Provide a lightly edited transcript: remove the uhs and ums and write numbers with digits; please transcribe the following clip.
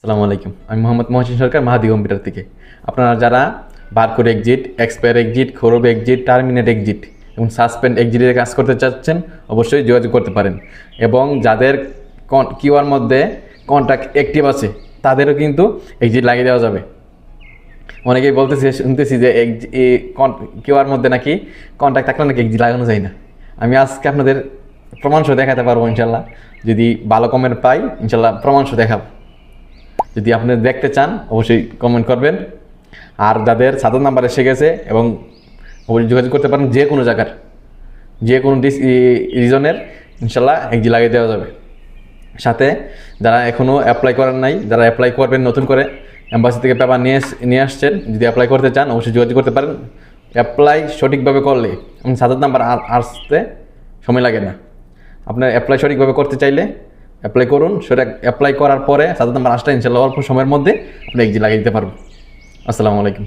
আসসালামু আলাইকুম। আমি মোহাম্মদ মহসিন সরকার, মাহাদি কম্পিউটার থেকে। আপনারা যারা বারকোড এক্সিট, এক্সপায়ার এক্সিট, খরব এক্সিট, টার্মিনেট এক্সিট এবং সাসপেন্ড এক্সিটের কাজ করতে চাচ্ছেন অবশ্যই যোগাযোগ করতে পারেন। এবং যাদের কিউআর মধ্যে কন্ট্যাক্ট অ্যাক্টিভ আছে তাদেরও কিন্তু এক্সিট লাগিয়ে দেওয়া যাবে। অনেকেই শুনতেছি যে কিউআর মধ্যে নাকি কন্ট্যাক্ট থাকলে নাকি এক্সিট লাগানো যায় না। আমি আজকে আপনাদের প্রমাণসহ দেখাতে পারবো ইনশাল্লাহ। যদি ভালো কমেন্ট পাই ইনশাল্লাহ প্রমাণসহ দেখাবো। যদি আপনি দেখতে চান অবশ্যই কমেন্ট করবেন। আর যাদের সাধারণ নাম্বার এসে গেছে এবং অবশ্যই যোগাযোগ করতে পারেন, যে কোনো জায়গার যে কোনো রিজনের ইনশাল্লাহ এক্সিট লাগিয়ে দেওয়া যাবে। সাথে যারা এখনও অ্যাপ্লাই করেন নাই, যারা অ্যাপ্লাই করবেন নতুন করে, এম্বাসি থেকে পেপার নিয়ে আসছেন, যদি অ্যাপ্লাই করতে চান অবশ্যই যোগাযোগ করতে পারেন। অ্যাপ্লাই সঠিকভাবে করলে সাধারণ নাম্বার আসতে সময় লাগে না। আপনার অ্যাপ্লাই সঠিকভাবে করতে চাইলে অ্যাপ্লাই করুন। সেটা অ্যাপ্লাই করার পরে সাধারণ নাম্বার আসলে ইনশাল্লাহ অল্প সময়ের মধ্যে আপনি এক্সিট লাগিয়ে দিতে পারবেন। আসসালামু আলাইকুম।